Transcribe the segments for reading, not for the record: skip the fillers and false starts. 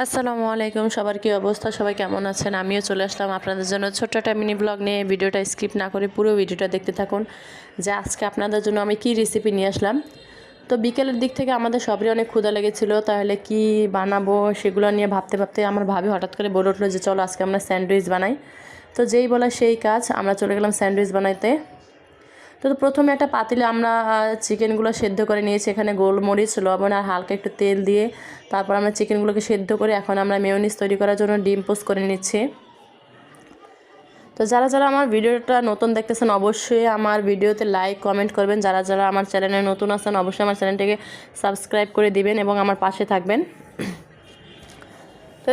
আসসালামু আলাইকুম, সবার কি অবস্থা? সবাই কেমন আছেন? আমিও চলে আসলাম আপনাদের জন্য ছোট্ট একটা মিনি ব্লগ নিয়ে। ভিডিওটা স্কিপ না করে পুরো ভিডিওটা দেখতে থাকুন যে আজকে আপনাদের জন্য আমি কি রেসিপি নিয়ে আসলাম। তো বিকেলের দিক থেকে আমাদের সবারই অনেক ক্ষুধা লেগেছিল, তাহলে কি বানাবো সেগুলো নিয়ে ভাবতে ভাবতে আমার ভাবি হঠাৎ করে বলে উঠলো যে চলো আজকে আমরা স্যান্ডউইচ বানাই। তো যেই বলা সেই কাজ, আমরা চলে গেলাম স্যান্ডউইচ বানাইতে। তো প্রথমে একটা পাতিলে আমরা চিকেনগুলো সেদ্ধ করে নিয়েছি। এখানে গোলমরিচ, লবণ আর হালকা একটু তেল দিয়ে তারপর আমরা চিকেনগুলোকে সেদ্ধ করে এখন আমরা মেয়োনিজ তৈরি করার জন্য ডিম পোস্ট করে নিচ্ছি। তো যারা যারা আমার ভিডিওটা নতুন দেখতেছেন অবশ্যই আমার ভিডিওতে লাইক কমেন্ট করবেন। যারা যারা আমার চ্যানেলে নতুন আছেন অবশ্যই আমার চ্যানেলটাকে সাবস্ক্রাইব করে দিবেন এবং আমার পাশে থাকবেন।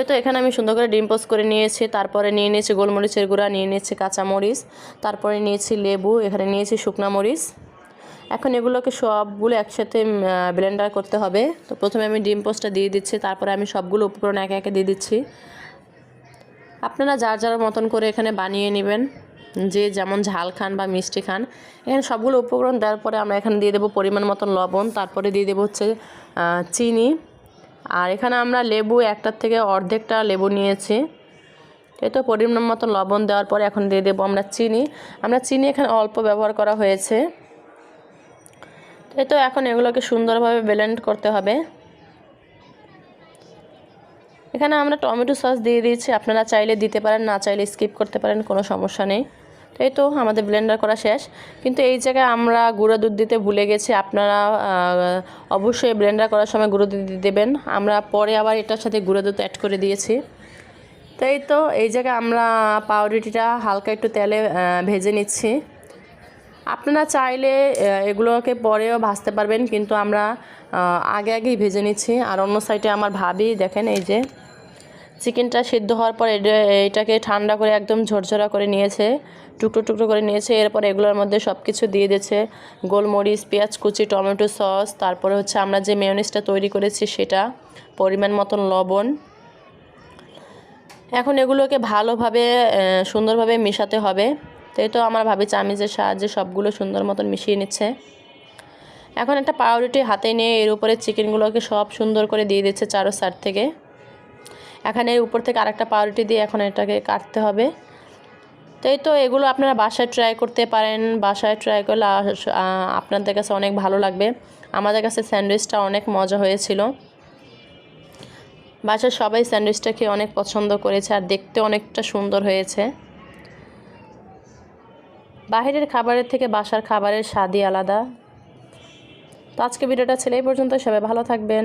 তো এখানে আমি সুন্দর করে ডিম পোস্ট করে নিয়েছি। তারপরে নিয়ে নিয়েছি গোলমরিচের গুঁড়া, নিয়ে নিয়েছি কাঁচামরিচ, তারপরে নিয়েছি লেবু, এখানে নিয়েছি শুকনো মরিচ। এখন এগুলোকে সবগুলো একসাথে ব্লেন্ডার করতে হবে। তো প্রথমে আমি ডিম পোস্টটা দিয়ে দিচ্ছি, তারপরে আমি সবগুলো উপকরণ একে একে দিয়ে দিচ্ছি। আপনারা যার যার মতন করে এখানে বানিয়ে নেবেন, যে যেমন ঝাল খান বা মিষ্টি খান। এখানে সবগুলো উপকরণ দেওয়ার পরে আমরা এখানে দিয়ে দেবো পরিমাণ মতন লবণ, তারপরে দিয়ে দেবো হচ্ছে চিনি। আর এখানে আমরা লেবু একটার থেকে অর্ধেকটা লেবু নিয়েছি। এই তো পরিমাণ মতো লবণ দেওয়ার পরে এখন দিয়ে দেবো আমরা চিনি। আমরা চিনি এখানে অল্প ব্যবহার করা হয়েছে। এই তো এখন এগুলোকে সুন্দরভাবে ব্লেন্ড করতে হবে। এখানে আমরা টমেটো সস দিয়ে দিয়েছি, আপনারা চাইলে দিতে পারেন, না চাইলে স্কিপ করতে পারেন, কোনো সমস্যা নেই। এই তো আমাদের ব্লেন্ডার করা শেষ। কিন্তু এই জায়গায় আমরা গুঁড়ো দুধ দিতে ভুলে গেছি। আপনারা অবশ্যই ব্লেন্ডার করার সময় গুঁড়ো দুধ দেবেন। আমরা পরে আবার এটার সাথে গুঁড়ো দুধ অ্যাড করে দিয়েছি। তাই তো এই জায়গায় আমরা পাউরুটিটা হালকা একটু তেলে ভেজে নিচ্ছি। আপনারা চাইলে এগুলোকে পরেও ভাজতে পারবেন, কিন্তু আমরা আগেই ভেজে নিচ্ছি। আর অন্য সাইডে আমার ভাবি দেখেন, এই যে চিকেনটা সিদ্ধ হওয়ার পর এটাকে ঠান্ডা করে একদম ঝরঝরা করে নিয়েছে, টুকরো টুকরো করে নিয়েছে। এরপর এগুলোর মধ্যে সব কিছু দিয়ে দিয়েছে, গোলমরিচ, পেঁয়াজ কুচি, টমেটো সস, তারপরে হচ্ছে আমরা যে মেয়োনিজটা তৈরি করেছি সেটা, পরিমাণ মতন লবণ। এখন এগুলোকে ভালোভাবে সুন্দরভাবে মেশাতে হবে। তো আমার ভাবি চামিচের সাহায্যে সবগুলো সুন্দর মতন মিশিয়ে নিচ্ছে। এখন একটা পাউরুটি হাতে নিয়ে এর উপরে চিকেনগুলোকে সব সুন্দর করে দিয়ে দিচ্ছে চারো সাইড থেকে। এখানে এর উপর থেকে আরেকটা পাউরুটি দিয়ে এখন এটাকে কাটতে হবে। তো এগুলো আপনারা বাসায় ট্রাই করতে পারেন। বাসায় ট্রাই করলে আপনাদের কাছে অনেক ভালো লাগবে। আমাদের কাছে স্যান্ডউইচটা অনেক মজা হয়েছিল। বাসার সবাই স্যান্ডউইচটা খেয়ে অনেক পছন্দ করেছে আর দেখতে অনেকটা সুন্দর হয়েছে। বাহিরের খাবারের থেকে বাসার খাবারের স্বাদই আলাদা। তো আজকে ভিডিওটা ছিল এই পর্যন্ত। সবাই ভালো থাকবেন।